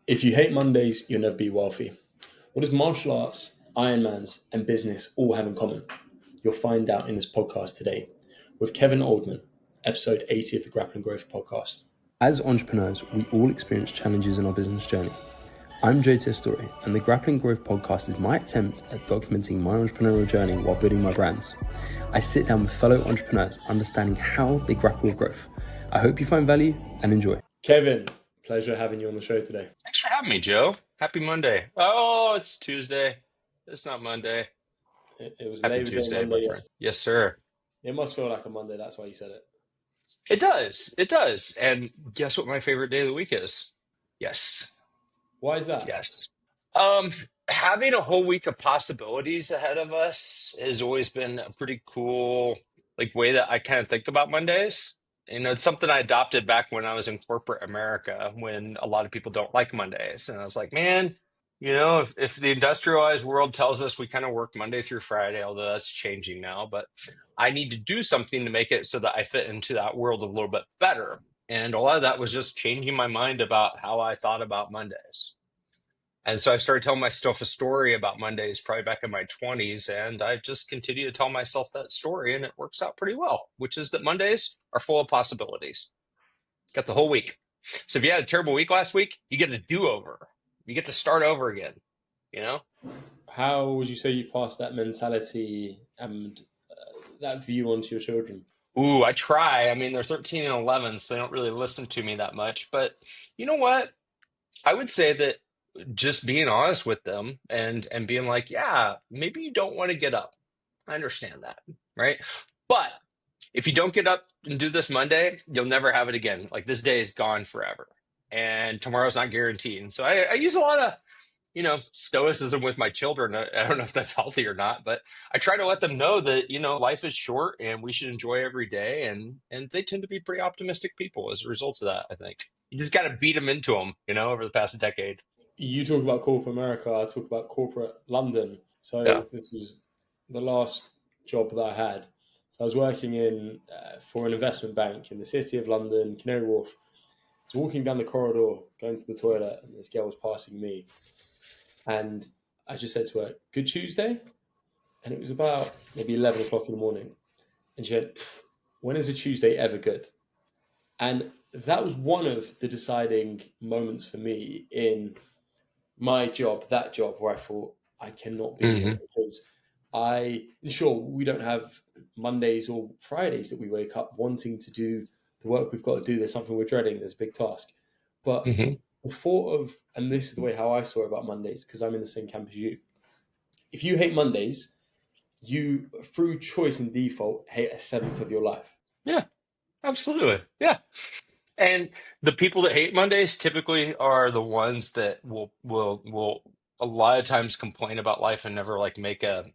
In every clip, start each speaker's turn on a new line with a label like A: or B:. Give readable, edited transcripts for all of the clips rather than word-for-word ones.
A: If you hate Mondays, you'll never be wealthy. What does martial arts, Ironmans, and business all have in common? You'll find out in this podcast today with Kevin Oldman, episode 80 of the Grappling Growth Podcast. As entrepreneurs, we all experience challenges in our business journey. I'm Joe Testori, and the Grappling Growth Podcast is my attempt at documenting my entrepreneurial journey while building my brands. I sit down with fellow entrepreneurs, understanding how they grapple with growth. I hope you find value and enjoy. Kevin, pleasure having you on the show today.
B: Thanks for having me, Joe. Happy Monday. Oh, it's Tuesday. It's not Monday.
A: It was
B: Happy
A: Labor
B: Tuesday,
A: Day
B: my
A: Monday.
B: friend. Yes, sir.
A: It must feel like a Monday. That's why you said it.
B: It does. It does. And guess what my favorite day of the week is? Yes.
A: Why is that?
B: Yes. Having a whole week of possibilities ahead of us has always been a pretty cool way that I kind of think about Mondays. You know, it's something I adopted back when I was in corporate America, when a lot of people don't like Mondays. And I was like, man, you know, if the industrialized world tells us we kind of work Monday through Friday, although that's changing now, but I need to do something to make it so that I fit into that world a little bit better. And a lot of that was just changing my mind about how I thought about Mondays. And so I started telling myself a story about Mondays probably back in my 20s, and I just continue to tell myself that story, and it works out pretty well, which is that Mondays are full of possibilities. Got the whole week. So if you had a terrible week last week, you get a do-over. You get to start over again, you know?
A: How would you say you've passed that mentality and that view onto your children?
B: Ooh, I try. I mean, they're 13 and 11, so they don't really listen to me that much. But you know what? I would say that just being honest with them and being like, yeah, maybe you don't want to get up. I understand that, right? But if you don't get up and do this Monday, you'll never have it again. Like, this day is gone forever, and tomorrow's not guaranteed. And so I use a lot of, stoicism with my children. I don't know if that's healthy or not, but I try to let them know that, life is short and we should enjoy every day. And they tend to be pretty optimistic people as a result of that, I think. You just got to beat them into them, over the past decade.
A: You talk about corporate America, I talk about corporate London. So
B: Yeah.
A: This was the last job that I had. So I was working for an investment bank in the city of London, Canary Wharf. I was walking down the corridor, going to the toilet, and this girl was passing me. And I just said to her, "Good Tuesday?" And it was about maybe 11 o'clock in the morning. And she went, "When is a Tuesday ever good?" And that was one of the deciding moments for me in my job, that job, where I thought, I cannot be here, because sure, we don't have Mondays or Fridays that we wake up wanting to do the work we've got to do. There's something we're dreading. There's a big task. But the thought of, and this is the way how I saw about Mondays, because I'm in the same camp as you. If you hate Mondays, you, through choice and default, hate a seventh of your life.
B: Yeah, absolutely. Yeah. And the people that hate Mondays typically are the ones that will a lot of times complain about life and never make an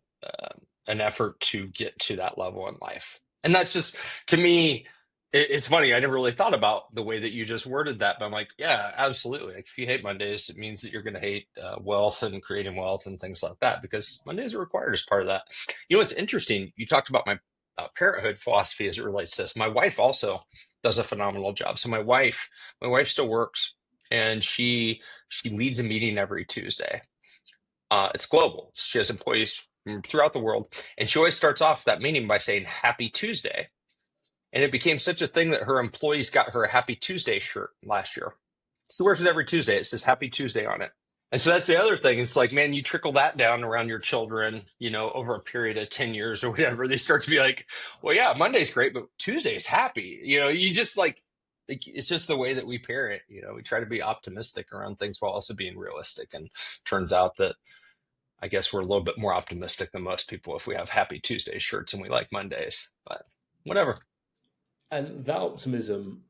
B: effort to get to that level in life. And that's just, to me, it's funny. I never really thought about the way that you just worded that, but I'm like, yeah, absolutely. Like, if you hate Mondays, it means that you're going to hate wealth and creating wealth and things like that, because Mondays are required as part of that. You know, what's interesting, you talked about my parenthood philosophy as it relates to this. My wife also does a phenomenal job. So my wife still works, and she leads a meeting every Tuesday. It's global. She has employees from throughout the world, and she always starts off that meeting by saying "Happy Tuesday." And it became such a thing that her employees got her a Happy Tuesday shirt last year. She wears it every Tuesday. It says Happy Tuesday on it. And so that's the other thing. It's like, man, you trickle that down around your children, over a period of 10 years or whatever. They start to be like, well, yeah, Monday's great, but Tuesday's happy. You just it's just the way that we parent. We try to be optimistic around things while also being realistic. And turns out that I guess we're a little bit more optimistic than most people if we have Happy Tuesday shirts and we like Mondays, but whatever.
A: And that optimism,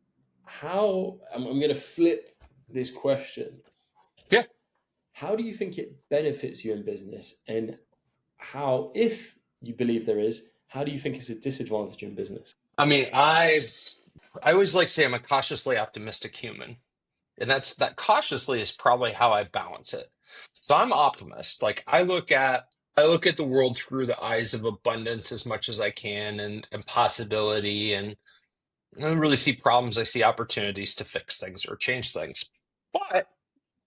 A: I'm going to flip this question.
B: Yeah.
A: How do you think it benefits you in business? And how, if you believe there is, how do you think it's a disadvantage in business?
B: I mean, I always like to say I'm a cautiously optimistic human. And that cautiously is probably how I balance it. So I'm optimist. Like, I look at the world through the eyes of abundance as much as I can, and possibility, and I don't really see problems. I see opportunities to fix things or change things. But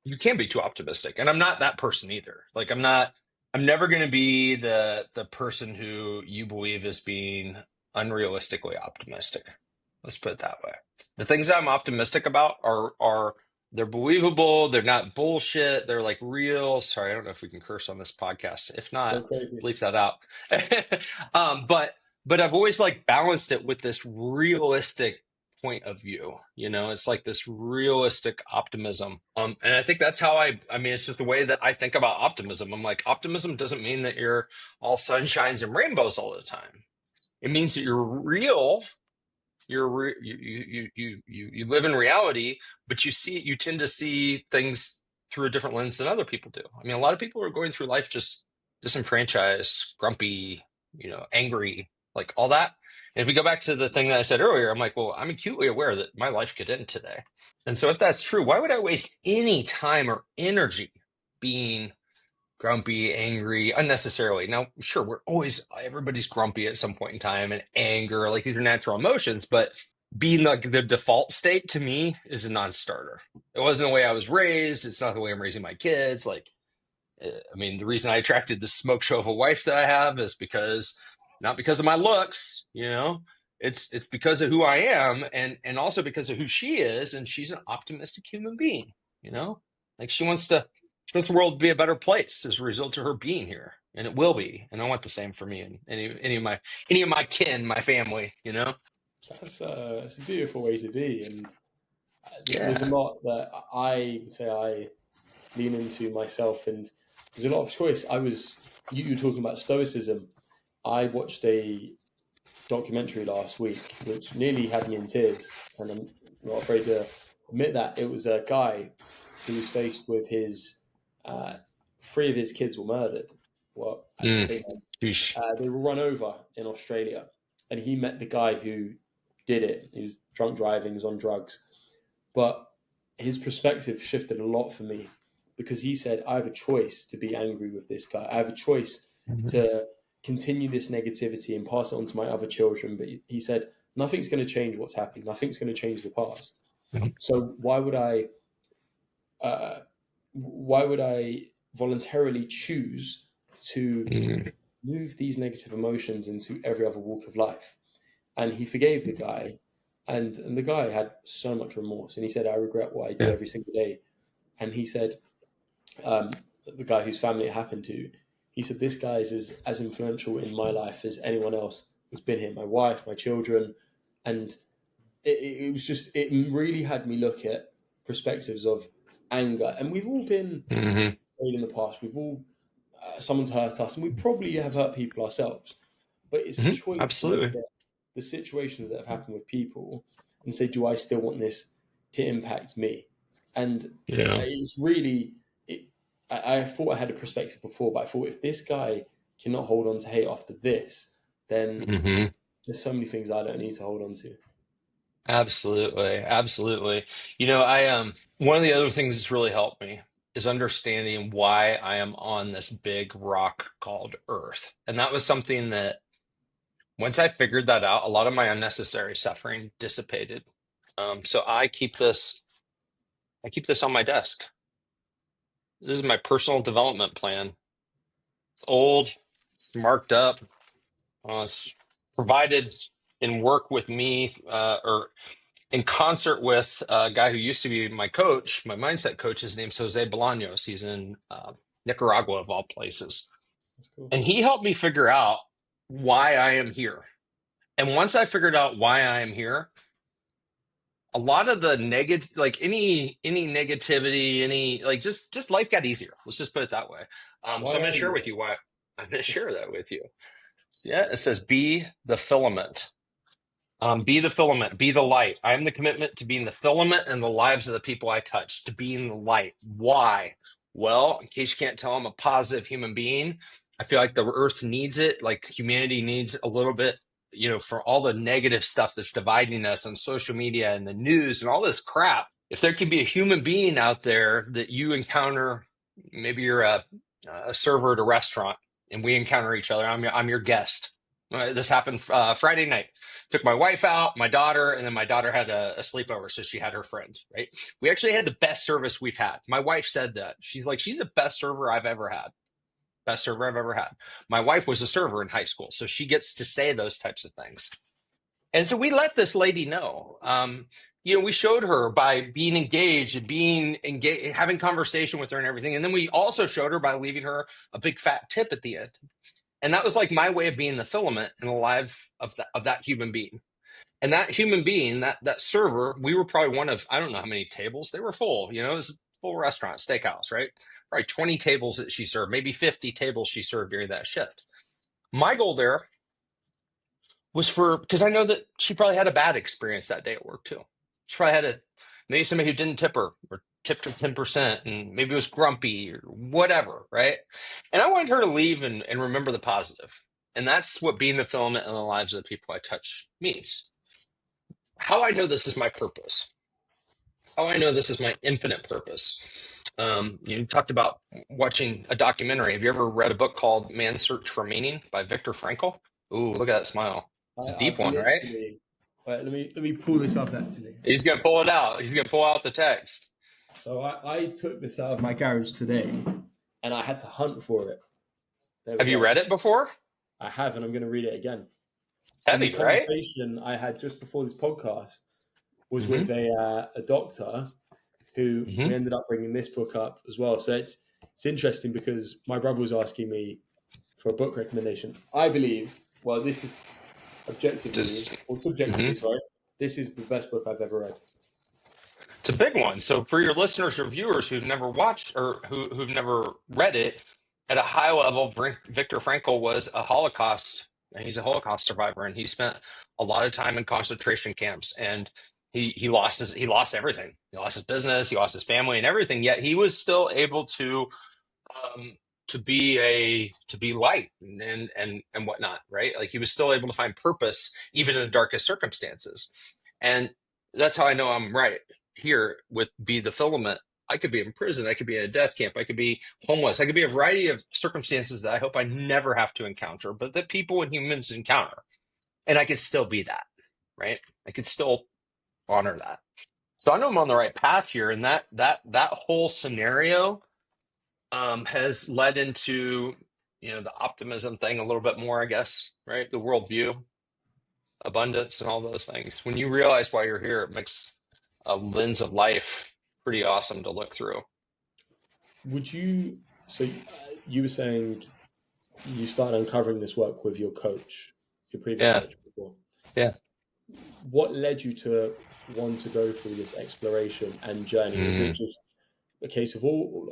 B: you can be too optimistic, and I'm not that person either. Like I'm never going to be the person who you believe is being unrealistically optimistic. Let's put it that way. The things that I'm optimistic about are they're believable, they're not bullshit, they're like real. Sorry, I don't know if we can curse on this podcast. If
A: Go
B: not,
A: crazy.
B: bleep that out. But I've always like balanced it with this realistic point of view. It's like this realistic optimism. And I think that's how I mean, it's just the way that I think about optimism. I'm like, optimism doesn't mean that you're all sunshines and rainbows all the time. It means that you're real. You live in reality, but you tend to see things through a different lens than other people do. I mean, a lot of people are going through life just disenfranchised, grumpy, angry, like all that. And if we go back to the thing that I said earlier, I'm like, well, I'm acutely aware that my life could end today. And so if that's true, why would I waste any time or energy being grumpy, angry, unnecessarily? Now, sure, everybody's grumpy at some point in time, and anger, like these are natural emotions, but being like the default state to me is a non-starter. It wasn't the way I was raised. It's not the way I'm raising my kids. Like, I mean, the reason I attracted this smoke show of a wife that I have is not because of my looks, it's because of who I am, and also because of who she is, and she's an optimistic human being, like she wants the world to be a better place as a result of her being here, and it will be. And I want the same for me and any of my kin, my family.
A: That's it's a beautiful way to be, and there's a
B: Yeah.
A: lot that I would say I lean into myself, and there's a lot of choice. You were talking about stoicism. I watched a documentary last week which nearly had me in tears, and I'm not afraid to admit that. It was a guy who was faced with his three of his kids were murdered. Well, at the same time,
B: Sheesh.
A: they were run over in Australia, and he met the guy who did it. He was drunk driving, he was on drugs, but his perspective shifted a lot for me because he said, I have a choice to be angry with this guy. I have a choice to continue this negativity and pass it on to my other children. But he said, nothing's going to change what's happened. Nothing's going to change the past. So why would I voluntarily choose to move these negative emotions into every other walk of life? And he forgave the guy. And the guy had so much remorse. And he said, I regret what I do every single day. And he said, the guy whose family it happened to, he said, this guy is as influential in my life as anyone else has been here. My wife, my children. And it really had me look at perspectives of anger. And we've all been in the past. We've all, someone's hurt us, and we probably have hurt people ourselves. But it's a choice to look
B: Absolutely.
A: at the situations that have happened with people and say, do I still want this to impact me? And
B: Yeah.
A: it's really, I thought I had a perspective before, but I thought if this guy cannot hold on to hate after this, then there's so many things I don't need to hold on to.
B: Absolutely. Absolutely. I one of the other things that's really helped me is understanding why I am on this big rock called Earth. And that was something that once I figured that out, a lot of my unnecessary suffering dissipated. So I keep this on my desk. This is my personal development plan. It's old, it's marked up, it's provided in work with me, or in concert with a guy who used to be my coach, my mindset coach. His name's Jose Bolaños. He's in Nicaragua, of all places.
A: That's cool.
B: And he helped me figure out why I am here. And once I figured out why I am here, a lot of the negative, like any negativity, any like just life got easier. Let's just put it that way. So I'm
A: Why
B: going to
A: are
B: share
A: you
B: with you why. I'm going to share that with you. So yeah, it says be the filament. Be the filament, be the light. I am the commitment to being the filament in the lives of the people I touch, to being the light. Why? Well, in case you can't tell, I'm a positive human being. I feel like the earth needs it, like humanity needs a little bit, for all the negative stuff that's dividing us on social media and the news and all this crap. If there can be a human being out there that you encounter, maybe you're a server at a restaurant and we encounter each other, I'm your guest. This happened Friday night. Took my wife out, my daughter, and then my daughter had a sleepover, so she had her friends, right? We actually had the best service we've had. My wife said that. She's like, she's the best server I've ever had. Best server I've ever had. My wife was a server in high school, so she gets to say those types of things. And so we let this lady know. We showed her by being engaged and having conversation with her and everything. And then we also showed her by leaving her a big fat tip at the end. And that was like my way of being the filament in the life of that human being. And that human being, that server, we were probably one of, I don't know how many tables. They were full, it was a full restaurant, steakhouse, right? Probably 20 tables that she served, maybe 50 tables she served during that shift. My goal there was because I know that she probably had a bad experience that day at work too. She probably had maybe somebody who didn't tip her or tipped her 10% and maybe was grumpy or whatever, right? And I wanted her to leave and remember the positive. And that's what being the filament in the lives of the people I touch means. How I know this is my purpose. How I know this is my infinite purpose. You talked about watching a documentary. Have you ever read a book called Man's Search for Meaning by Viktor Frankl? Ooh, look at that smile. It's a deep one, right?
A: Right, let me pull this up actually.
B: He's going to pull it out. He's going to pull out the text.
A: So I took this out of my garage today and I had to hunt for it.
B: Have you read it before?
A: I have, and I'm going to read it again.
B: Heavy,
A: the
B: right?
A: conversation I had just before this podcast was with a doctor who we ended up bringing this book up as well. So it's interesting because my brother was asking me for a book recommendation. I believe, well, this is objectively or subjectively, sorry, this is the best book I've ever read.
B: It's a big one. So for your listeners or viewers who've never watched or who've never read it, at a high level, Viktor Frankl was he's a Holocaust survivor, and he spent a lot of time in concentration camps, and he lost everything. He lost his business, he lost his family and everything, yet he was still able to be light and whatnot, right? Like he was still able to find purpose even in the darkest circumstances. And that's how I know I'm right here with Be the Filament. I could be in prison, I could be in a death camp, I could be homeless, I could be a variety of circumstances that I hope I never have to encounter, but that people and humans encounter. And I could still be that, right? I could still honor that. So I know I'm on the right path here, and that whole scenario has led into the optimism thing a little bit more, I guess, right? The worldview, abundance, and all those things. When you realize why you're here, it makes a lens of life pretty awesome to look through.
A: You were saying you started uncovering this work with your coach, your previous coach before.
B: Yeah.
A: What led you to want to go through this exploration and journey? Was it just a case of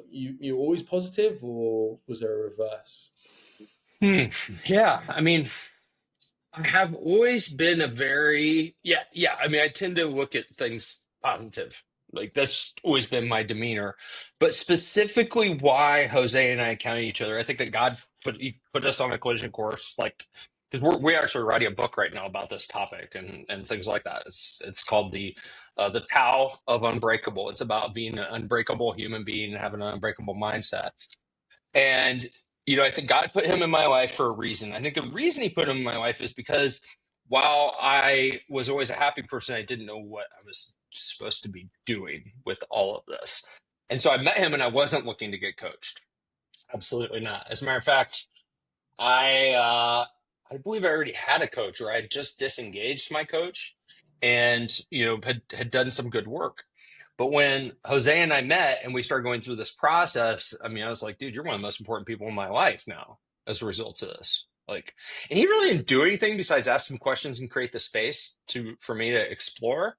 A: you're always positive, or was there a reverse?
B: Yeah, I mean, I have always been I mean, I tend to look at things positive. Like that's always been my demeanor. But specifically why Jose and I encounter each other, I think that God put us on a collision course, like because we're actually writing a book right now about this topic and things like that. It's called the Tao of Unbreakable. It's about being an unbreakable human being and having an unbreakable mindset. And I think God put him in my life for a reason. I think the reason he put him in my life is because while I was always a happy person, I didn't know what I was supposed to be doing with all of this. And so I met him and I wasn't looking to get coached. Absolutely not. As a matter of fact, I believe I already had a coach, or I had just disengaged my coach and, had done some good work. But when Jose and I met and we started going through this process, I mean, I was like, dude, you're one of the most important people in my life now as a result of this. And he really didn't do anything besides ask some questions and create the space for me to explore.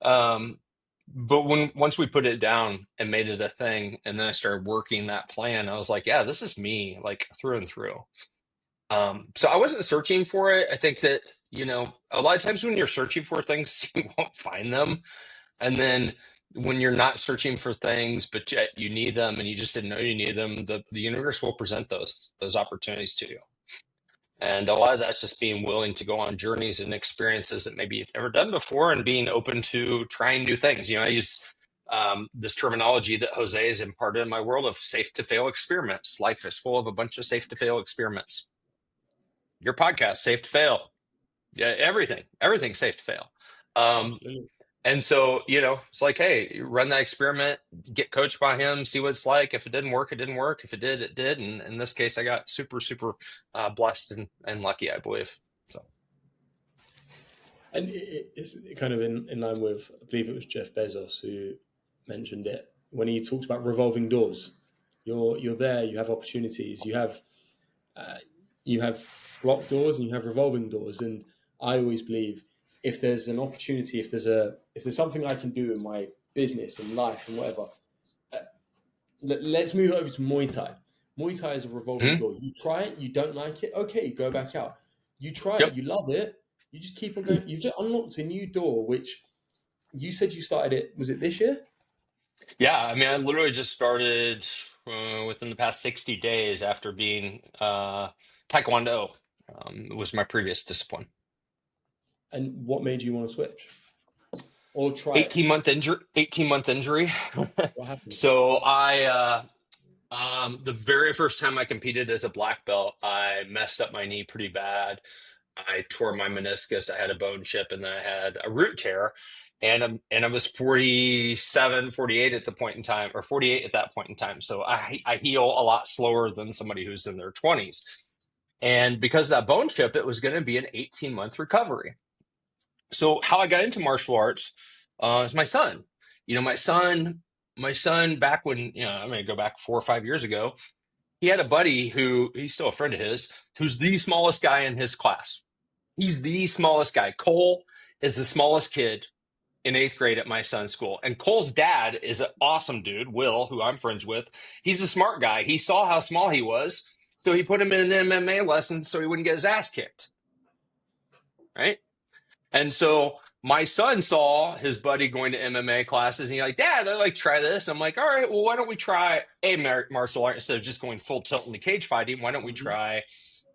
B: But once we put it down and made it a thing, and then I started working that plan, I was like, yeah, this is me, like through and through. So I wasn't searching for it. I think that, a lot of times when you're searching for things, you won't find them. And then when you're not searching for things, but yet you need them and you just didn't know you need them, the universe will present those opportunities to you. And a lot of that's just being willing to go on journeys and experiences that maybe you've never done before and being open to trying new things. I use this terminology that Jose has imparted in my world of safe to fail experiments. Life is full of a bunch of safe to fail experiments. your podcast, safe to fail. Yeah, everything's safe to fail. Um,
A: Absolutely.
B: and so, it's like, hey, run that experiment, get coached by him, see what it's like. If it didn't work, it didn't work. If it did, it did. And in this case, I got super, super blessed and lucky, I believe. So,
A: And it's kind of in line with, I believe it was Jeff Bezos who mentioned it when he talks about revolving doors. You're there. You have opportunities. Uh, you have blocked doors and you have revolving doors. And I always believe if there's an opportunity, if there's something I can do in my business and life and whatever, uh, let's move over to Muay Thai. Muay Thai is a revolving
B: mhm.
A: door. You try it, you don't like it, okay, you go back out. You try it,
B: Yep.
A: you love it, you just keep on going. You've just unlocked a new door, which you said you started it. Was it this year?
B: Yeah. I mean, I literally just started within the past 60 days after being Taekwondo was my previous discipline.
A: And what made you want to switch or try it?
B: 18-month injury.
A: What happened?
B: So the very first time I competed as a black belt, I messed up my knee pretty bad. I tore my meniscus. I had a bone chip and then I had a root tear. And I was 47, 48 at the point in time, or 48 at that point in time. So I heal a lot slower than somebody who's in their 20s. And because of that bone chip, it was going to be an 18-month recovery. So how I got into martial arts is my son. My son back when, I'm going to go back 4 or 5 years ago, he had a buddy who he's still a friend of his, who's the smallest guy in his class. He's the smallest guy. Cole is the smallest kid in 8th grade at my son's school. And Cole's dad is an awesome dude, Will, who I'm friends with. He's a smart guy. He saw how small he was, so he put him in an MMA lesson so he wouldn't get his ass kicked. Right? And so my son saw his buddy going to MMA classes, and he's like, Dad, I'd like to try this. I'm like, all right, well, why don't we try a martial art instead of just going full tilt into cage fighting? Why don't we
A: Mm-hmm.
B: try?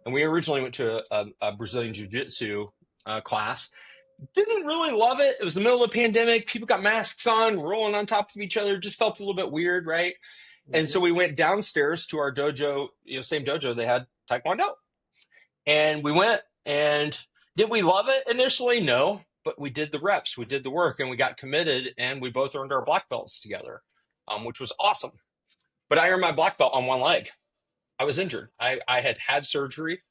B: And we originally went to a Brazilian Jiu-Jitsu class. Didn't really love it. It was the middle of the pandemic. People got masks on, rolling on top of each other. Just felt a little bit weird, right? And
A: Mm-hmm.
B: so we went downstairs to our dojo, same dojo, they had Taekwondo. And we went, and did we love it initially? No, but we did the reps, we did the work, and we got committed, and we both earned our black belts together, which was awesome. But I earned my black belt on one leg. I was injured. I had surgery.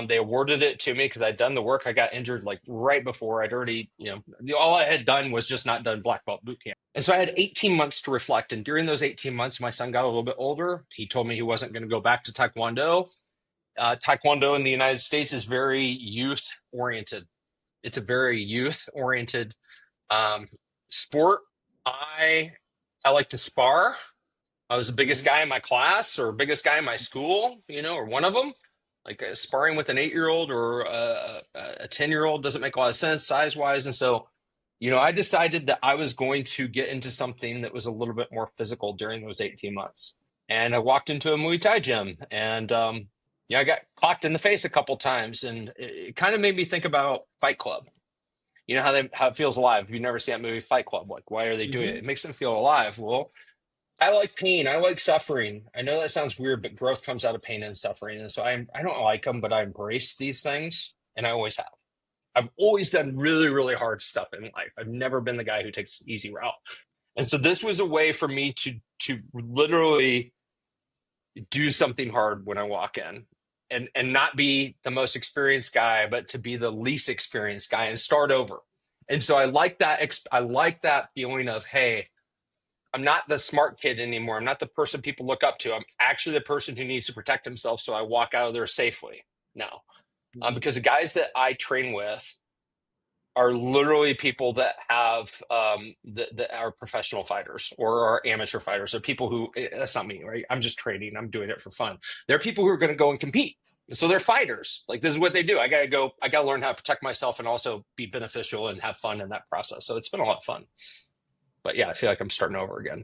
B: They awarded it to me because I'd done the work. I got injured like right before. I'd already, all I had done was just not done black belt boot camp. And so I had 18 months to reflect. And during those 18 months, my son got a little bit older. He told me he wasn't going to go back to Taekwondo. Taekwondo in the United States is very youth oriented. It's a very youth oriented sport. I like to spar. I was the biggest
A: Mm-hmm.
B: guy in my class or biggest guy in my school, or one of them. Like sparring with an 8-year-old or a 10-year-old doesn't make a lot of sense size wise. And so, I decided that I was going to get into something that was a little bit more physical during those 18 months. And I walked into a Muay Thai gym and, I got clocked in the face a couple times, and it kind of made me think about Fight Club. You know how it feels alive. If you've never seen that movie Fight Club, like why are they doing it?
A: Mm-hmm.
B: It makes them feel alive. Well, I like pain. I like suffering. I know that sounds weird, but growth comes out of pain and suffering. And so I don't like them, but I embrace these things, and I always have. I've always done really, really hard stuff in life. I've never been the guy who takes the easy route. And so this was a way for me to literally do something hard when I walk in. And not be the most experienced guy, but to be the least experienced guy and start over. And so I like that. I like that feeling of, hey, I'm not the smart kid anymore. I'm not the person people look up to. I'm actually the person who needs to protect himself. So I walk out of there safely now.
A: Mm-hmm.
B: Because the guys that I train with are literally people that have that are professional fighters or are amateur fighters. Or people who that's not me, right? I'm just training. I'm doing it for fun. They're people who are going to go and compete. So they're fighters. Like this is what they do. I gotta learn how to protect myself and also be beneficial and have fun in that process. So it's been a lot of fun. But yeah, I feel like I'm starting over again.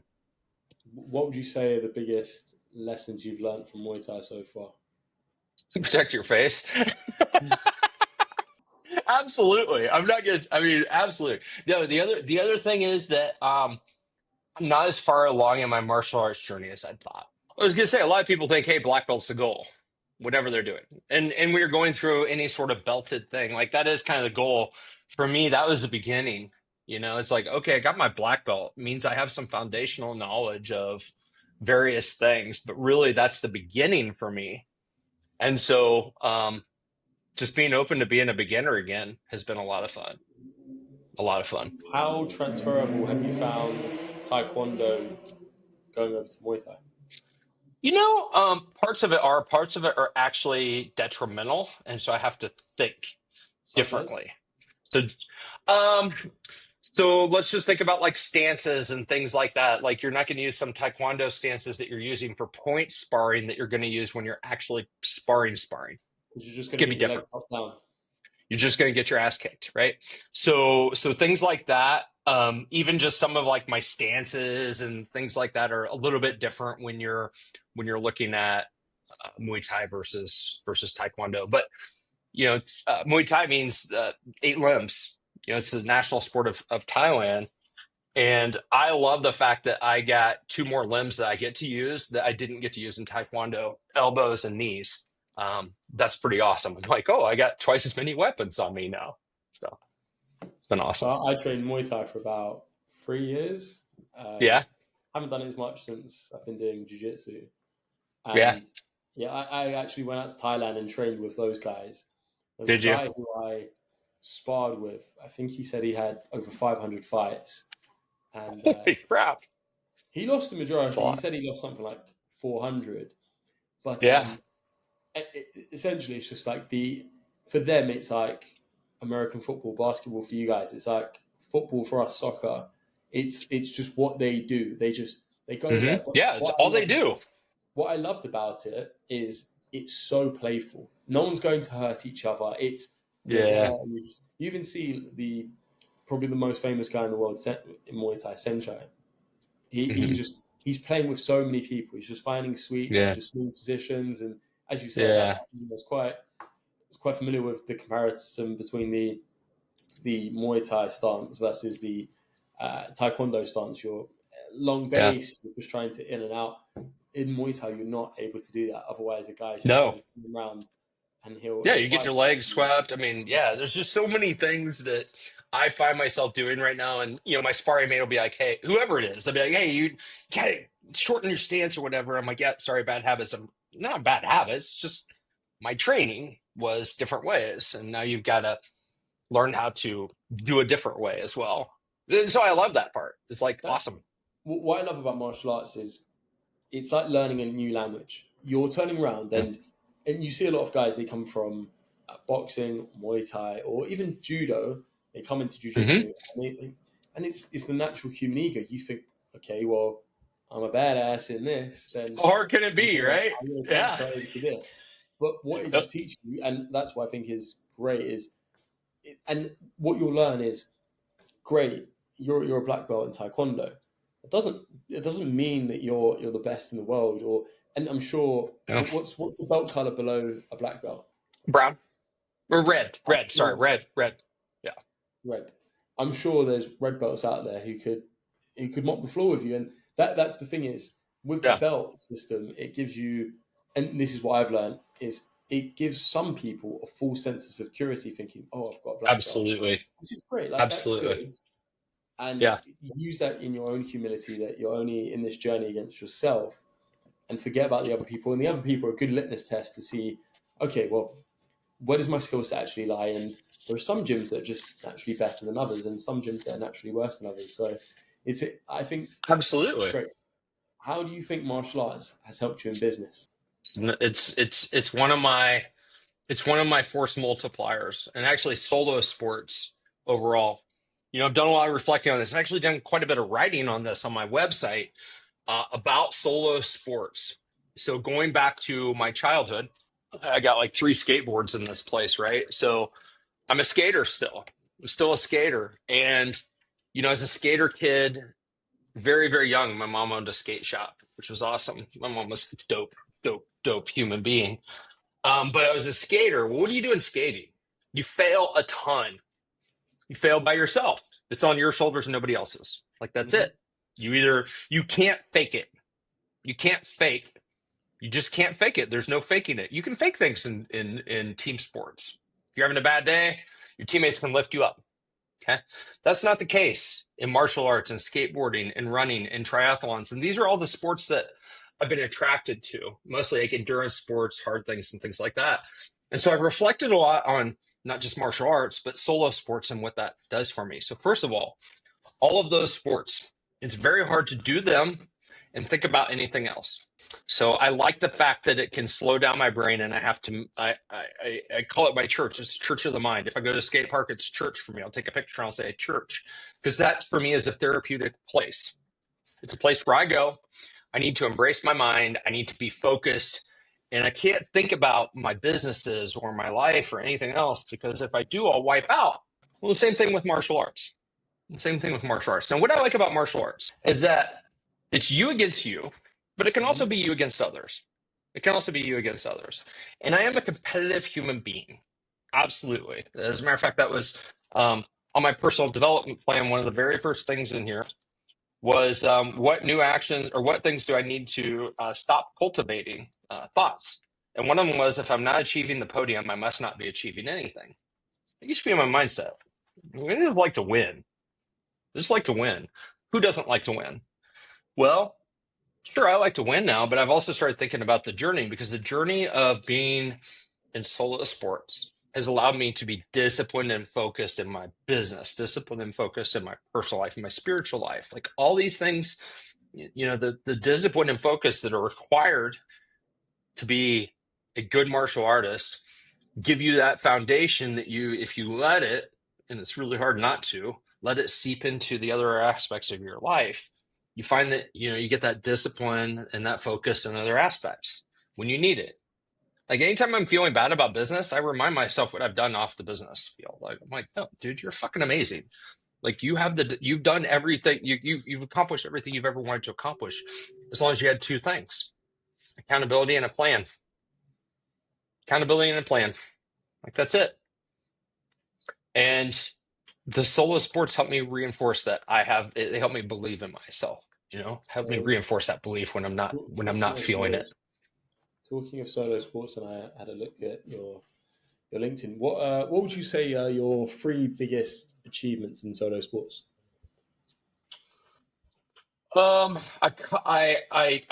A: What would you say are the biggest lessons you've learned from Muay Thai so far?
B: Protect your face. Absolutely. I'm not gonna. I mean, absolutely. No. The other thing is that I'm not as far along in my martial arts journey as I thought. I was gonna say a lot of people think, hey, black belt's the goal. whatever they're doing. And we are going through any sort of belted thing. Like that is kind of the goal. For me, that was the beginning. It's like, okay, I got my black belt. It means I have some foundational knowledge of various things, but really that's the beginning for me. And so just being open to being a beginner again has been a lot of fun. A lot of fun.
A: How transferable have you found Taekwondo going over to Muay Thai?
B: Parts of it are actually detrimental, and so I have to think
A: Such as?
B: differently. So, um, so let's just think about like stances and things like that. Like you're not going to use some Taekwondo stances that you're using for point sparring that you're going to use when you're actually sparring.
A: Because you're just
B: It's
A: going to
B: going to
A: get
B: be
A: your leg
B: different.
A: chopped down.
B: You're just going to get your ass kicked, right? So things like that, even just some of like my stances and things like that are a little bit different when you're looking at Muay Thai versus Taekwondo. But Muay Thai means 8 limbs. It's the national sport of Thailand, and I love the fact that I got 2 more limbs that I get to use that I didn't get to use in Taekwondo: elbows and knees. That's pretty awesome. I'm like, oh, I got twice as many weapons on me now. So it's been
A: So
B: awesome.
A: I trained Muay Thai for about 3 years.
B: Yeah,
A: Haven't done it as much since I've been doing jiu-jitsu.
B: yeah.
A: And yeah, I actually went out to Thailand and trained with those guys. There was a
B: Did you?
A: guy who I sparred with. I think he said he had over 500 fights. And
B: Holy crap!
A: he lost the
B: That's a
A: majority. He
B: lot.
A: said he lost something like 400. But
B: Yeah.
A: essentially, it's just like for them, it's like American football, basketball for you guys. It's like football for us, soccer. It's just what they do. They go there. But
B: Yeah, it's all they do.
A: what I loved about it is it's so playful. No one's going to hurt each other. It's you're there
B: Yeah.
A: and you even see probably the most famous guy in the world in Muay Thai, Senchai.
B: Mhm.
A: He's playing with so many people. He's just finding sweeps. He's
B: Yeah.
A: just seeing positions, and as you said,
B: Yeah.
A: was quite familiar with the comparison between the Muay Thai stance versus the Taekwondo stance. You're long
B: Yeah.
A: base, you're just trying to in and out. In Muay Thai, you're not able to do that. Otherwise, a guy's just
B: No.
A: going to turn around and
B: Yeah,
A: he'll
B: you get
A: fight.
B: your legs swept. I mean, yeah, there's just so many things that I find myself doing right now. And, my sparring mate will be like, hey, whoever it is, they'll be like, hey, you gotta shorten your stance or whatever. I'm like, yeah, sorry, bad habits. I'm not bad habits, just my training was different ways. And now you've got to learn how to do a different way as well. And so I love that part. It's like
A: That
B: awesome.
A: what I love about martial arts is it's like learning a new language. You're turning around
B: Yeah.
A: and you see a lot of guys. They come from boxing, Muay Thai, or even judo. They come into
B: Hmm.
A: jiu-jitsu and it's the natural human ego. You think, okay, well, I'm a badass in this, then
B: How hard can it
A: I'm
B: be,
A: gonna,
B: right?
A: I'm gonna
B: Yeah.
A: transfer over to this. But what it just teaches you, and that's what I think is great, and what you'll learn is great. You're a black belt in Taekwondo. It doesn't mean that you're the best in the world. And I'm sure
B: No.
A: what's the belt color below a black belt?
B: Brown or red?
A: I'm
B: Sorry,
A: sure
B: red. Yeah.
A: red. I'm sure there's red belts out there who could mop the floor with you. And that's the thing is with the
B: Yeah.
A: belt system, it gives you, and this is what I've learned is it gives some people a full sense of security, thinking, "Oh, I've got a black belt,"
B: Absolutely.
A: which is great. Like that's
B: Absolutely.
A: good. And
B: Yeah.
A: use that in your own humility that you're only in this journey against yourself and forget about the other people. And the other people are a good litmus test to see, okay, well, where does my skill set actually lie? And there are some gyms that are just naturally better than others, and some gyms that are naturally worse than others. So I think it's
B: Absolutely.
A: great. How do you think martial arts has helped you in business?
B: It's one of my force multipliers, and actually solo sports overall. I've done a lot of reflecting on this. I've actually done quite a bit of writing on this on my website about solo sports. So going back to my childhood, I got like 3 skateboards in this place, right? So I'm a skater still. I'm still a skater. And, as a skater kid, very, very young, my mom owned a skate shop, which was awesome. My mom was a dope human being. But I was a skater. Well, what do you do in skating? You fail a ton. You fail by yourself. It's on your shoulders and nobody else's. Like that's
A: Mm-hmm.
B: it. You can't fake it. You can't fake You just can't fake it. There's no faking it. You can fake things in team sports. If you're having a bad day, your teammates can lift you up. Okay. That's not the case in martial arts and skateboarding and running and triathlons. And these are all the sports that I've been attracted to, mostly like endurance sports, hard things, and things like that. And so I reflected a lot on not just martial arts, but solo sports and what that does for me. So, first of all of those sports, it's very hard to do them and think about anything else. So I like the fact that it can slow down my brain, and I call it my church. It's church of the mind. If I go to a skate park, it's church for me. I'll take a picture and I'll say church, because that for me is a therapeutic place. It's a place where I go. I need to embrace my mind. I need to be focused, and I can't think about my businesses or my life or anything else, because if I do, I'll wipe out. Well, the same thing with martial arts. Now, what I like about martial arts is that it's you against you, but it can also be you against others. And I am a competitive human being. Absolutely. As a matter of fact, that was on my personal development plan. One of the very first things in here was what new actions or what things do I need to stop cultivating thoughts. And one of them was, if I'm not achieving the podium, I must not be achieving anything. It used to be in my mindset. I just like to win. Who doesn't like to win? Well, sure, I like to win now, but I've also started thinking about the journey, because the journey of being in solo sports has allowed me to be disciplined and focused in my business, disciplined and focused in my personal life, in my spiritual life. Like all these things, the discipline and focus that are required to be a good martial artist give you that foundation that if you let it, and it's really hard not to, let it seep into the other aspects of your life, you find that, you get that discipline and that focus in other aspects when you need it. Like anytime I'm feeling bad about business, I remind myself what I've done off the business field. Like I'm like, no, dude, you're fucking amazing. Like you've done everything, you've accomplished everything you've ever wanted to accomplish, as long as you had two things: accountability and a plan. Like that's it. And the solo sports help me reinforce that. They help me believe in myself, help me reinforce that belief when I'm not feeling it.
A: Talking of solo sports, and I had a look at your LinkedIn. What would you say are your three biggest achievements in solo sports?
B: I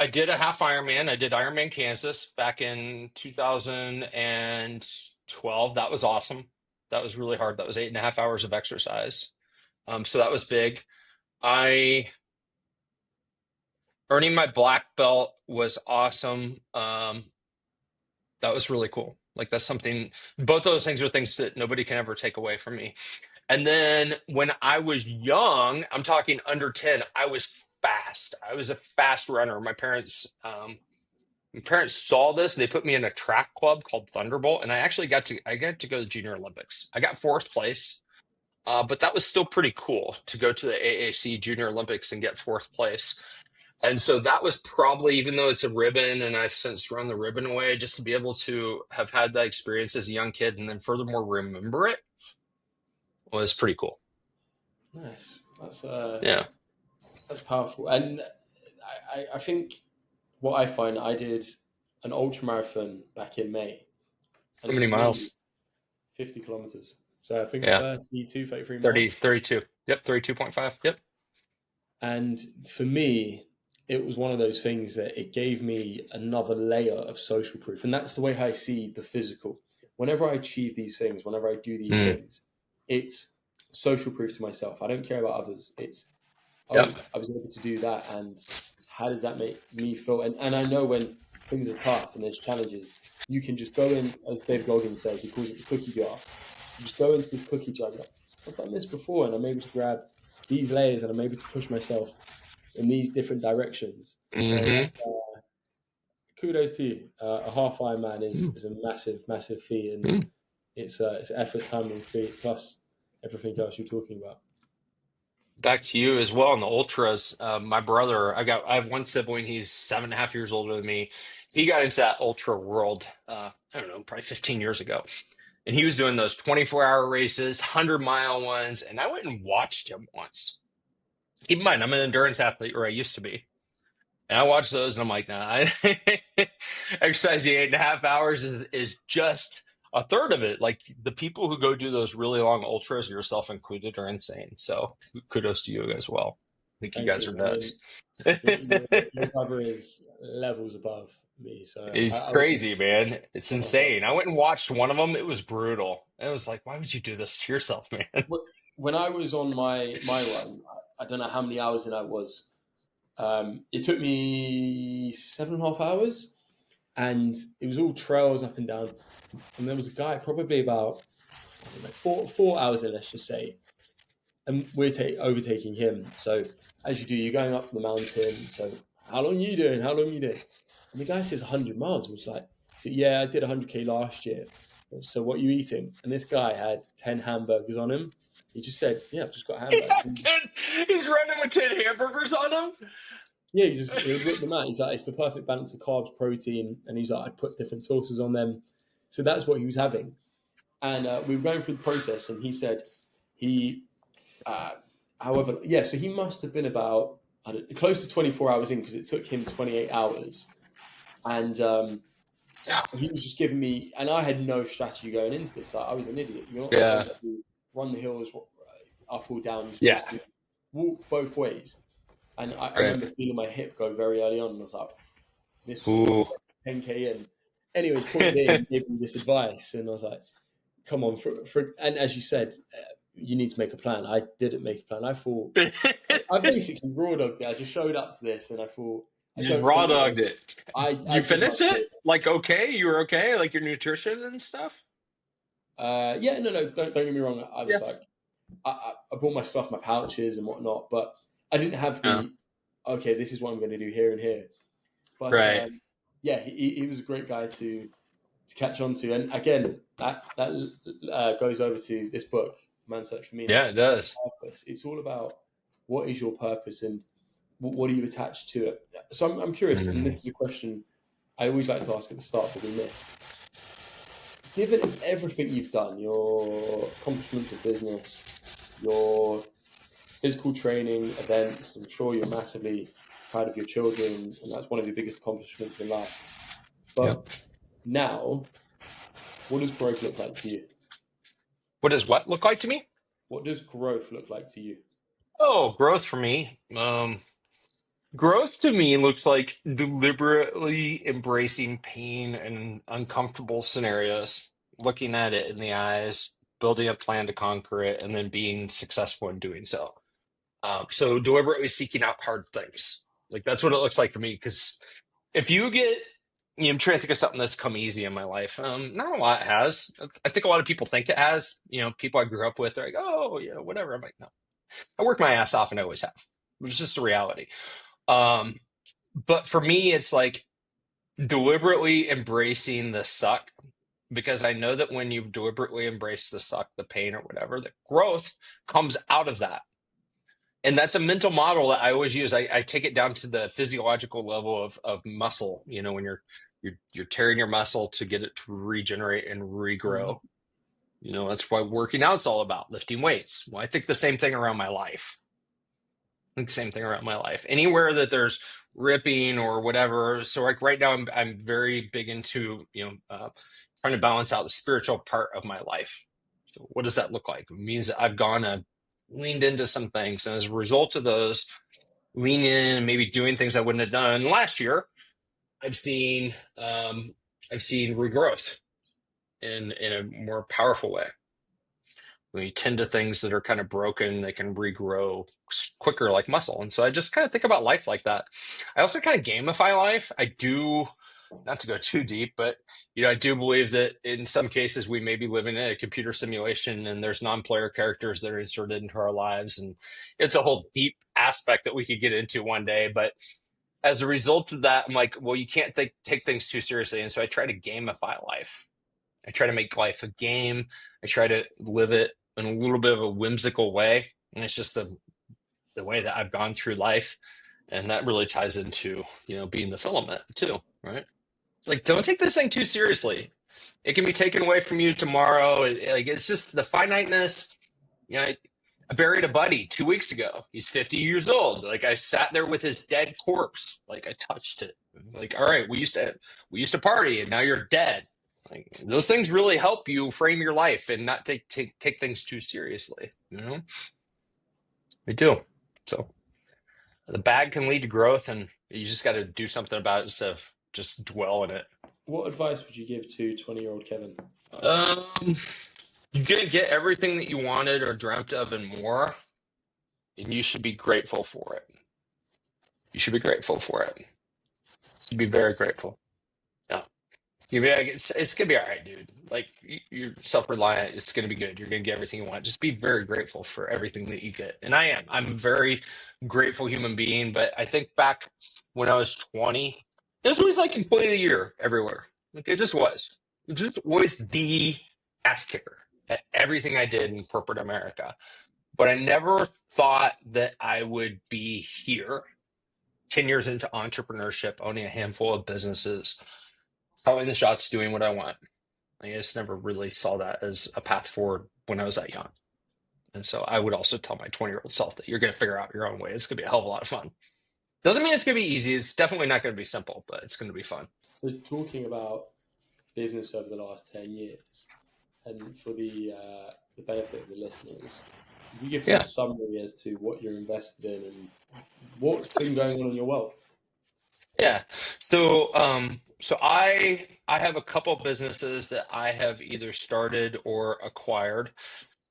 B: did a half Ironman. I did Ironman Kansas back in 2012. That was awesome. That was really hard. That was 8.5 hours of exercise. So that was big. Earning my black belt was awesome. That was really cool. Like that's something, both of those things are things that nobody can ever take away from me. And then when I was young, I'm talking under 10, I was fast. I was a fast runner. My parents saw this. They put me in a track club called Thunderbolt, and I got to go to the Junior Olympics. I got fourth place, but that was still pretty cool to go to the AAC Junior Olympics and get fourth place. And so that was probably, even though it's a ribbon and I've since thrown the ribbon away, just to be able to have had that experience as a young kid and then furthermore remember it was pretty cool.
A: Nice. That's that's powerful. And I think what I find, I did an ultra marathon back in May.
B: How many miles?
A: 50 kilometers. So I think 32, 33
B: 30,
A: miles.
B: 32. Yep, 32.5. Yep.
A: And for me, it was one of those things that it gave me another layer of social proof. And that's the way I see the physical. Whenever I achieve these things, whenever I do these things, it's social proof to myself. I don't care about others. It's, I was able to do that. And how does that make me feel? And I know when things are tough and there's challenges, you can just go in, as Dave Goggins says, he calls it the cookie jar. You just go into this cookie jar. Like, I've done this before, and I'm able to grab these layers, and I'm able to push myself in these different directions.
B: Mm-hmm.
A: So kudos to you. A half Ironman is a massive feat, and it's effort, time, and feet, plus everything else you're talking about.
B: Back to you as well on the ultras. My brother, I have one sibling. He's 7.5 years older than me. He got into that ultra world, I don't know, probably 15 years ago. And he was doing those 24-hour races, 100-mile ones. And I went and watched him once. Keep in mind, I'm an endurance athlete, or I used to be. And I watch those and I'm like, nah, exercising 8.5 hours is just a third of it. Like the people who go do those really long ultras, yourself included, are insane. So kudos to you as well. I think you
A: Thank
B: guys
A: you.
B: are
A: I mean,
B: nuts.
A: your brother is levels above me, so
B: It's
A: I wouldn't.
B: crazy, man. It's
A: Tell myself.
B: insane. I went and watched one of them. It was brutal. And it was like, why would you do this to yourself, man?
A: When I was on my run, I don't know how many hours in I was. It took me 7.5 hours, and it was all trails up and down. And there was a guy probably about, I don't know, four hours in, let's just say, and we're overtaking him. So as you do, you're going up the mountain. So how long are you doing? How long are you doing? And the guy says 100 miles. I was like, so, yeah, I did 100K last year. So what are you eating? And this guy had 10 hamburgers on him. He just said, yeah, I've just got
B: Yeah,
A: hamburgers.
B: he's running with 10 hamburgers on him.
A: Yeah, he was with the man. He's like, it's the perfect balance of carbs, protein, and he's like, I put different sauces on them. So that's what he was having. And we were going through the process, and he said he, uh, however, yeah, so he must have been about close to 24 hours in, because it took him 28 hours. And he was just giving me, and I had no strategy going into this. I was an idiot. You're not
B: Yeah.
A: supposed to run the hills up or down. You're supposed
B: Yeah.
A: to walk both ways. And I
B: Right.
A: remember feeling my hip go very early on, and I was like, this was
B: Ooh.
A: 10K in. Anyways, point being, he gave me this advice, and I was like, come on. And as you said, you need to make a plan. I didn't make a plan. I thought, I basically raw dogged it. I just showed up to this, and I thought, I
B: You just
A: don't
B: raw
A: think
B: dogged it.
A: I
B: You
A: did much
B: finished it?
A: good.
B: Like, okay? You were okay? Like your nutrition and stuff?
A: Yeah, no, don't get me wrong. I
B: Yeah.
A: was like, I bought my stuff, my pouches and whatnot, but I didn't have
B: Yeah.
A: okay, this is what I'm going to do here and here. But
B: Right.
A: yeah, he was a great guy to catch on to. And again, that goes over to this book, Man's Search for Meaning.
B: Yeah, it does.
A: Purpose. It's all about what is your purpose and what are you attached to it. So I'm curious, and this is a question I always like to ask at the start, but we missed. Given everything you've done, your accomplishments of business, your physical training, events, I'm sure you're massively proud of your children, and that's one of your biggest accomplishments in life. But
B: Yep.
A: now, what does growth look like to you?
B: What does what look like to me?
A: What does growth look like to you?
B: Oh, growth for me. Growth to me looks like deliberately embracing pain and uncomfortable scenarios, looking at it in the eyes, building a plan to conquer it, and then being successful in doing so. So deliberately seeking out hard things. Like that's what it looks like for me. Because if you get, I'm trying to think of something that's come easy in my life. Not a lot has. I think a lot of people think it has. People I grew up with, they're like, oh, whatever. I'm like, no, I work my ass off and I always have, which is just the reality. But for me, it's like deliberately embracing the suck, because I know that when you deliberately embrace the suck, the pain or whatever, the growth comes out of that. And that's a mental model that I always use. I take it down to the physiological level of muscle. When you're tearing your muscle to get it to regenerate and regrow. That's why working out's all about lifting weights. Well, I think the same thing around my life. Anywhere that there's ripping or whatever. So like right now, I'm very big into trying to balance out the spiritual part of my life. So what does that look like? It means that I've leaned into some things, and as a result of those leaning in and maybe doing things I wouldn't have done last year, I've seen regrowth in a more powerful way. When you tend to things that are kind of broken, they can regrow quicker like muscle. And so I just kind of think about life like that. I also kind of gamify life. I do, not to go too deep, but I do believe that in some cases we may be living in a computer simulation and there's non-player characters that are inserted into our lives. And it's a whole deep aspect that we could get into one day. But as a result of that, I'm like, well, you can't take things too seriously. And so I try to gamify life. I try to make life a game. I try to live it in a little bit of a whimsical way. And it's just the way that I've gone through life. And that really ties into, being the filament too, right? It's like, don't take this thing too seriously. It can be taken away from you tomorrow. It's just the finiteness. I buried a buddy 2 weeks ago. He's 50 years old. Like I sat there with his dead corpse. Like I touched it. Like, all right, we used to party and now you're dead. Like those things really help you frame your life and not take things too seriously. They do. So the bad can lead to growth, and you just got to do something about it instead of just dwell in it.
A: What advice would you give to 20-year-old Kevin?
B: You didn't get everything that you wanted or dreamt of and more, and you should be grateful for it. You should be grateful for it. You should be very grateful. Yeah. It's gonna be all right, dude. Like you're self-reliant. It's gonna be good. You're gonna get everything you want. Just be very grateful for everything that you get. And I am. I'm a very grateful human being. But I think back when I was 20, it was always like employee of the year everywhere. Like it just was. It was just always the ass kicker at everything I did in corporate America. But I never thought that I would be here 10 years into entrepreneurship, owning a handful of businesses, calling the shots, doing what I want. I just never really saw that as a path forward when I was that young. And so I would also tell my 20-year-old self that you're going to figure out your own way. It's going to be a hell of a lot of fun. Doesn't mean it's going to be easy. It's definitely not going to be simple, but it's going to be fun.
A: So talking about business over the last 10 years, and for the benefit of the listeners, can you give us a summary as to what you're invested in and what's been going on in your wealth?
B: Yeah. So I have a couple of businesses that I have either started or acquired.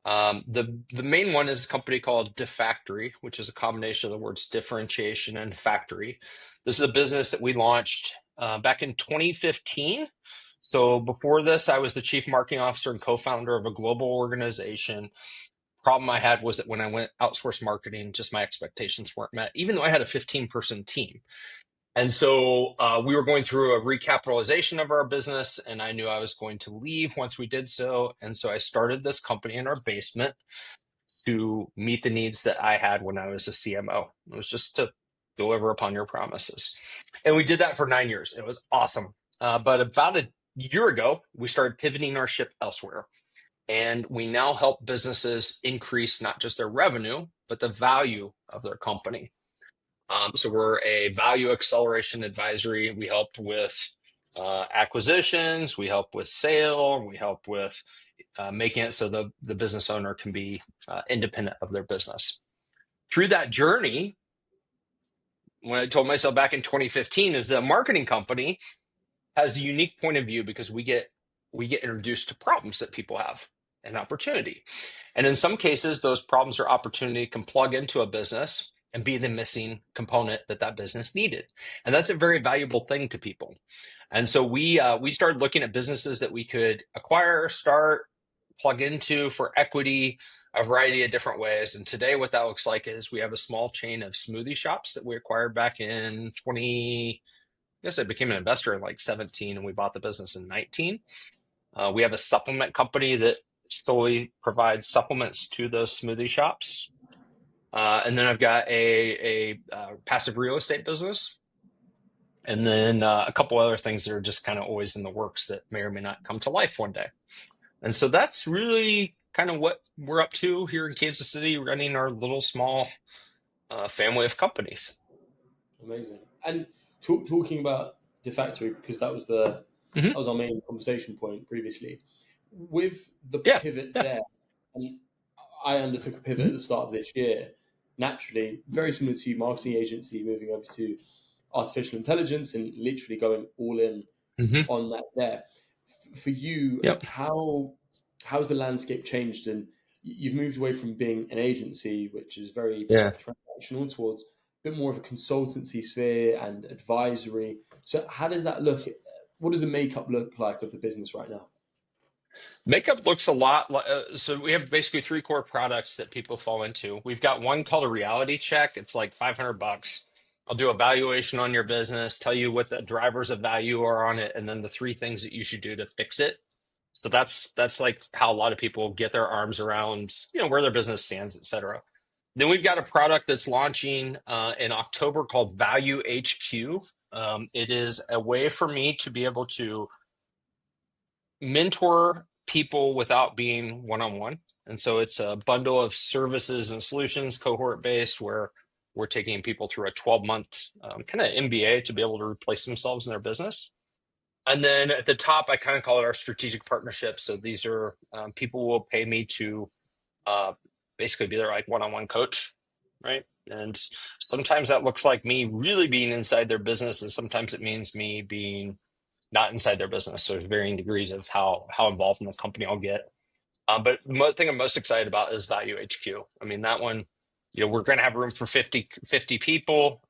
B: The main one is a company called DeFactory, which is a combination of the words differentiation and factory. This is a business that we launched back in 2015. So before this, I was the chief marketing officer and co-founder of a global organization. Problem I had was that when I went outsource marketing, just my expectations weren't met, even though I had a 15-person team. And so we were going through a recapitalization of our business, and I knew I was going to leave once we did so. And so I started this company in our basement to meet the needs that I had when I was a CMO. It was just to deliver upon your promises. And we did that for 9 years. It was awesome. But about a year ago, we started pivoting our ship elsewhere. And we now help businesses increase not just their revenue, but the value of their company. So we're a value acceleration advisory. We help with acquisitions. We help with sale. We help with making it so the business owner can be independent of their business. Through that journey, when I told myself back in 2015, is that a marketing company has a unique point of view because we get introduced to problems that people have, an opportunity. And in some cases, those problems or opportunity can plug into a business and be the missing component that business needed. And that's a very valuable thing to people. And so we started looking at businesses that we could acquire, start, plug into for equity, a variety of different ways. And today what that looks like is we have a small chain of smoothie shops that we acquired back in I guess I became an investor in like 17 and we bought the business in 19. We have a supplement company that solely provides supplements to those smoothie shops. And then I've got a passive real estate business. And then a couple other things that are just kind of always in the works that may or may not come to life one day. And so that's really kind of what we're up to here in Kansas City, running our little small family of companies.
A: Amazing. And talking about DeFactory, because that was that was our main conversation point previously. With the pivot there, and I undertook a pivot at the start of this year. Naturally, very similar to marketing agency, moving over to artificial intelligence and literally going all in on that there. For you, how's the landscape changed? And you've moved away from being an agency, which is very transactional, towards a bit more of a consultancy sphere and advisory. So how does that look? What does the makeup look like of the business right now?
B: Makeup looks a lot like, so we have basically 3 core products that people fall into. We've got one called a reality check. It's like $500. I'll do a valuation on your business, tell you what the drivers of value are on it, and then the 3 things that you should do to fix it. So that's like how a lot of people get their arms around, where their business stands, et cetera. Then we've got a product that's launching in October called Value HQ. It is a way for me to be able to mentor people without being one-on-one. And so it's a bundle of services and solutions, cohort based, where we're taking people through a 12-month kind of MBA to be able to replace themselves in their business. And then at the top, I kind of call it our strategic partnerships. So these are people who will pay me to basically be their like one-on-one coach, right? And sometimes that looks like me really being inside their business, and sometimes it means me being not inside their business. So there's varying degrees of how involved in the company I'll get. But the thing I'm most excited about is Value HQ. I mean, that one, we're going to have room for 50 people.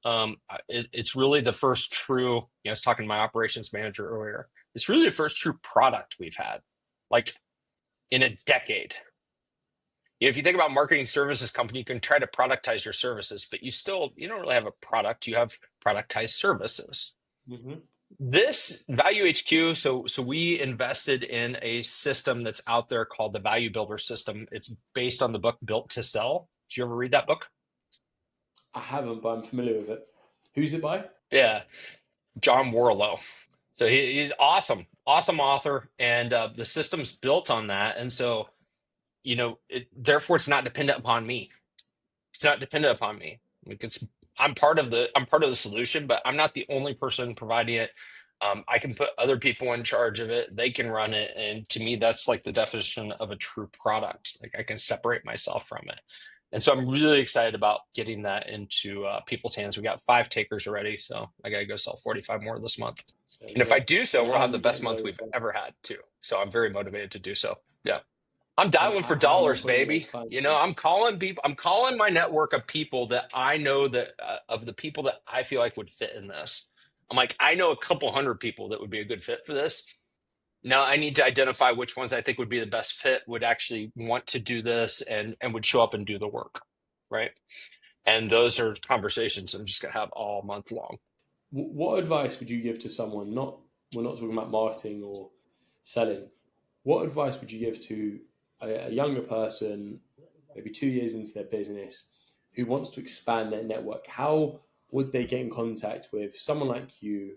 B: It's really the first true, I was talking to my operations manager earlier. It's really the first true product we've had, like in a decade. If you think about marketing services company, you can try to productize your services, but you don't really have a product. You have productized services.
A: Mm-hmm.
B: This Value HQ, so we invested in a system that's out there called the Value Builder System. It's based on the book Built to Sell. Did you ever read that book?
A: I haven't, but I'm familiar with it. Who's it by?
B: Yeah, John Warlow. So he's awesome author, and the system's built on that. And so, therefore, it's not dependent upon me. It's not dependent upon me. Like I'm part of the solution, but I'm not the only person providing it. I can put other people in charge of it. They can run it. And to me, that's like the definition of a true product. Like I can separate myself from it. And so I'm really excited about getting that into people's hands. We got 5 takers already. So I got to go sell 45 more this month. And if I do so, we'll have the best month we've ever had too. So I'm very motivated to do so. Yeah. I'm dialing for dollars, baby. I'm calling people. I'm calling my network of people that I know that of the people that I feel like would fit in this. I'm like, I know a couple hundred people that would be a good fit for this. Now I need to identify which ones I think would be the best fit, would actually want to do this and would show up and do the work, right? And those are conversations I'm just gonna have all month long.
A: What advice would you give to someone? We're not talking about marketing or selling. What advice would you give to a younger person, maybe 2 years into their business, who wants to expand their network? How would they get in contact with someone like you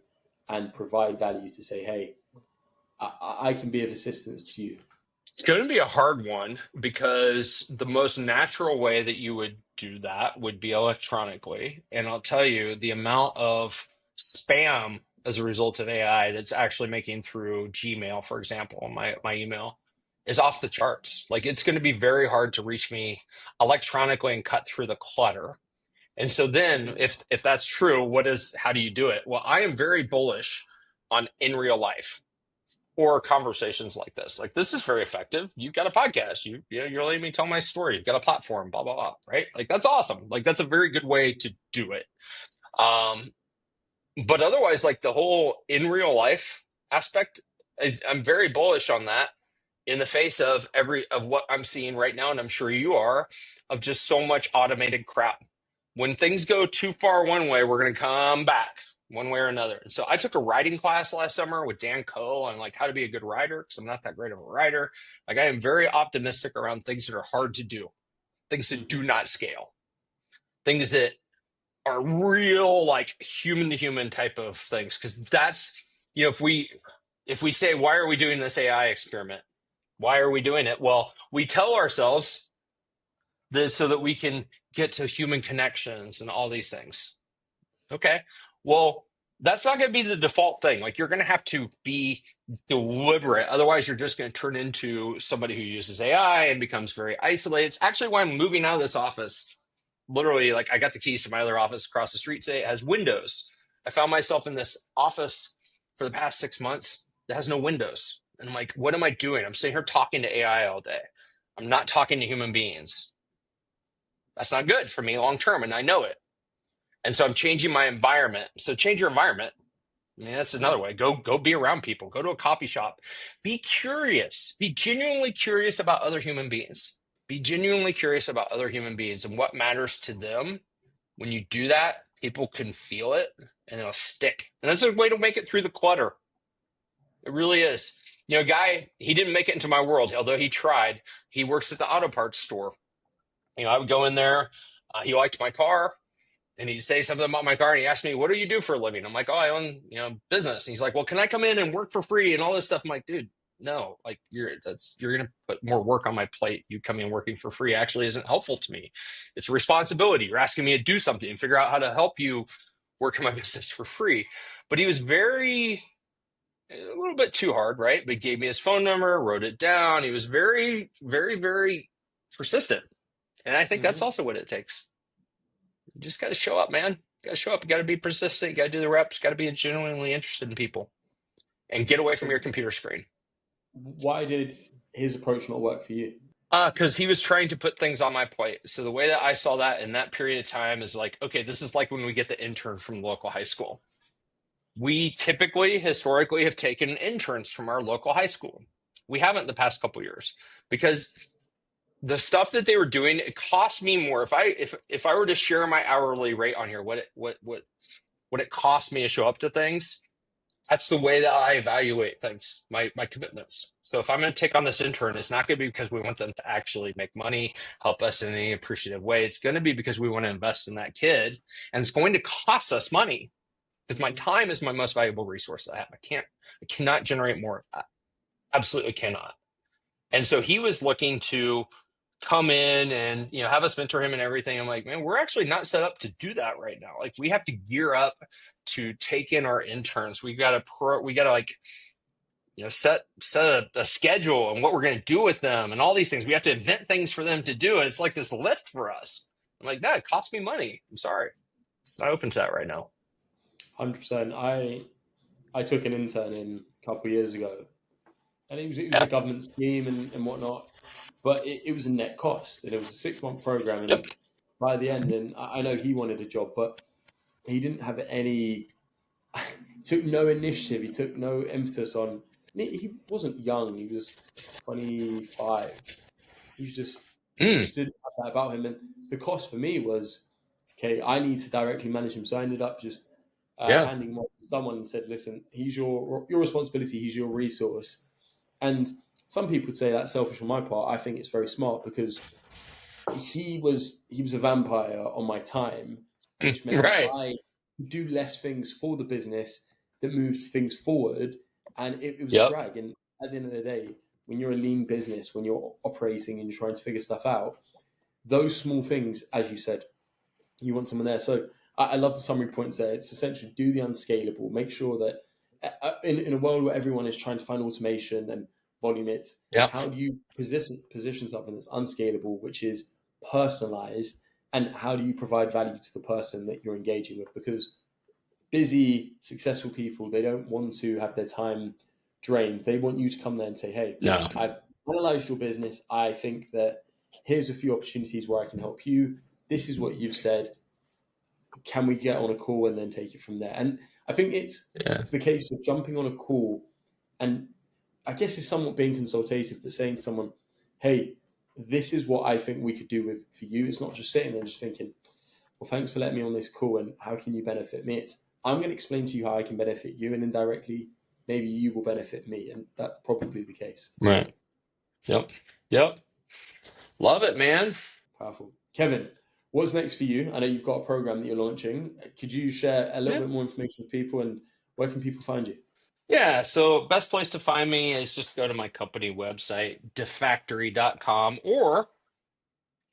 A: and provide value to say, hey, I can be of assistance to you?
B: It's going to be a hard one, because the most natural way that you would do that would be electronically. And I'll tell you, the amount of spam as a result of AI that's actually making through Gmail, for example, my email, is off the charts. Like, it's going to be very hard to reach me electronically and cut through the clutter. And so then if that's true, how do you do it? Well, I am very bullish on in real life or conversations like this. Like, this is very effective. You've got a podcast. You're letting me tell my story. You've got a platform, blah, blah, blah, right? Like, that's awesome. Like, that's a very good way to do it. But otherwise, like the whole in real life aspect, I'm very bullish on that in the face of what I'm seeing right now, and I'm sure you are, of just so much automated crap. When things go too far one way, we're going to come back one way or another. And so I took a writing class last summer with Dan Coe on like how to be a good writer, because I'm not that great of a writer. Like, I am very optimistic around things that are hard to do, things that do not scale, things that are real, like human to human type of things. Because that's, if we say, why are we doing this AI experiment? Why are we doing it? Well, we tell ourselves this so that we can get to human connections and all these things. Okay. Well, that's not going to be the default thing. Like, you're going to have to be deliberate. Otherwise, you're just going to turn into somebody who uses AI and becomes very isolated. It's actually why I'm moving out of this office. Literally, like, I got the keys to my other office across the street today. It has windows. I found myself in this office for the past 6 months that has no windows. And I'm like, what am I doing? I'm sitting here talking to AI all day. I'm not talking to human beings. That's not good for me long term, and I know it. And so I'm changing my environment. So change your environment. I mean, that's another way. Go be around people. Go to a coffee shop. Be curious. Be genuinely curious about other human beings. Be genuinely curious about other human beings and what matters to them. When you do that, people can feel it and it'll stick. And that's a way to make it through the clutter. It really is. A guy, he didn't make it into my world, although he tried. He works at the auto parts store. I would go in there. He liked my car. And he'd say something about my car, and he asked me, what do you do for a living? I'm like, oh, I own, business. And he's like, well, can I come in and work for free and all this stuff? I'm like, dude, no, like you're going to put more work on my plate. You coming and working for free actually isn't helpful to me. It's a responsibility. You're asking me to do something and figure out how to help you work in my business for free. But he was a little bit too hard, right? But gave me his phone number, wrote it down. He was very, very, very persistent. And I think that's also what it takes. You just got to show up, man. You got to show up. You got to be persistent. You got to do the reps. Got to be genuinely interested in people and get away from
A: So
B: your computer screen.
A: why did his approach not work for you?
B: Because he was trying to put things on my plate. So the way that I saw that in that period of time is like, okay, this is like when we get the intern from the local high school. We typically, historically, have taken interns from our local high school. We haven't the past couple years because the stuff that they were doing, it cost me more. If I were to share my hourly rate on here, what it cost me to show up to things, that's the way that I evaluate things, my commitments. So if I'm going to take on this intern, it's not going to be because we want them to actually make money, help us in any appreciative way. It's going to be because we want to invest in that kid, and it's going to cost us money because my time is my most valuable resource that I have. I cannot generate more of that. Absolutely cannot. And so he was looking to come in and have us mentor him and everything. I'm like, man, we're actually not set up to do that right now. Like we have to gear up to take in our interns. We got to like set a schedule and what we're going to do with them and all these things. We have to invent things for them to do, and it's like this lift for us. I'm like, that costs me money. I'm sorry, it's not open to that right now.
A: 100%. I took an intern in a couple of years ago, and it was a government scheme and whatnot, but it was a net cost, and it was a 6-month program. And by the end, and I know he wanted a job, but he didn't have any. Took no initiative. He took no impetus on. He wasn't young. He was 25. He just didn't have that about him. And the cost for me was, okay, I need to directly manage him. So I ended up just handing him off to someone and said, listen, he's your responsibility. He's your resource. And some people would say that's selfish on my part. I think it's very smart because he was a vampire on my time, which meant that I do less things for the business that moved things forward. And it was a drag. And at the end of the day, when you're a lean business, when you're operating and you're trying to figure stuff out, those small things, as you said, you want someone there. So I love the summary points there. It's essentially do the unscalable. Make sure that in a world where everyone is trying to find automation and volume it, how do you position something that's unscalable, which is personalized, and how do you provide value to the person that you're engaging with? Because busy, successful people, they don't want to have their time drained. They want you to come there and say, hey, I've analyzed your business. I think that here's a few opportunities where I can help you. This is what you've said. Can we get on a call and then take it from there? And I think it's the case of jumping on a call, and I guess it's somewhat being consultative, but saying to someone, hey, this is what I think we could do for you. It's not just sitting there just thinking, well, thanks for letting me on this call and how can you benefit me? It's, I'm going to explain to you how I can benefit you, and indirectly, maybe you will benefit me. And that's probably the case.
B: Right. Yep. Love it, man.
A: Powerful. Kevin, what's next for you? I know you've got a program that you're launching. Could you share a little bit more information with people, and where can people find you?
B: Yeah, so best place to find me is just go to my company website, defactory.com, or if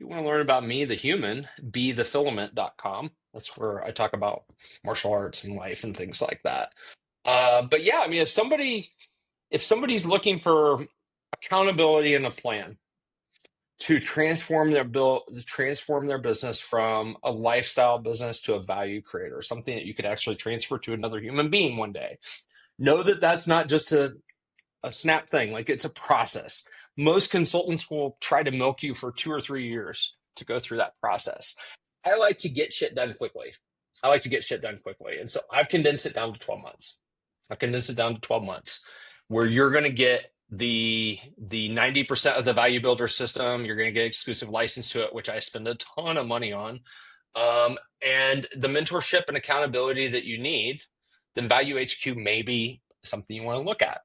B: you want to learn about me, the human, bethefilament.com. That's where I talk about martial arts and life and things like that. But yeah, I mean, if somebody's looking for accountability and a plan to transform their business from a lifestyle business to a value creator, something that you could actually transfer to another human being one day, know that that's not just a snap thing. Like, it's a process. Most consultants will try to milk you for 2 or 3 years to go through that process. I like to get shit done quickly. And so I've condensed it down to 12 months. Where you're going to get the 90% of the value builder system. You're going to get exclusive license to it, which I spend a ton of money on. And the mentorship and accountability that you need. Then Value HQ may be something you want to look at.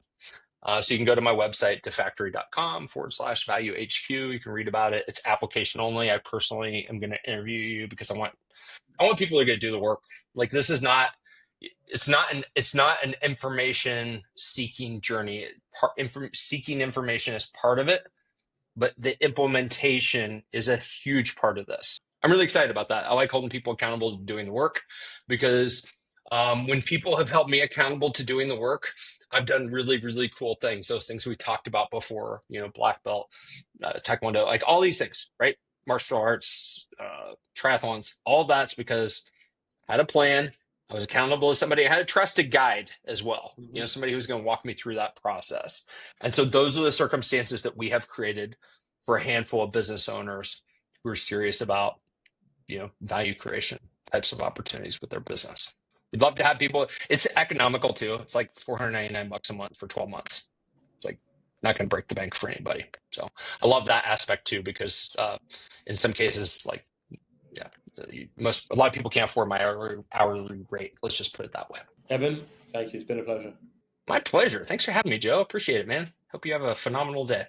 B: So you can go to my website, defactory.com/Value HQ. You can read about it. It's application only. I personally am going to interview you because I want people who are going to do the work. Like, this is not it's not an information seeking journey. Seeking information is part of it, but the implementation is a huge part of this. I'm really excited about that. I like holding people accountable to doing the work, because when people have held me accountable to doing the work, I've done really, really cool things. Those things we talked about before, black belt, taekwondo, like all these things, right? Martial arts, triathlons, all that's because I had a plan. I was accountable to somebody. I had a trusted guide as well, somebody who's going to walk me through that process. And so those are the circumstances that we have created for a handful of business owners who are serious about, value creation types of opportunities with their business. We'd love to have people. It's economical too. It's like $499 a month for 12 months. It's like not going to break the bank for anybody. So I love that aspect too, because in some cases, like, a lot of people can't afford my hourly rate. Let's just put it that way.
A: Kevin, thank you. It's been a pleasure.
B: My pleasure. Thanks for having me, Joe. Appreciate it, man. Hope you have a phenomenal day.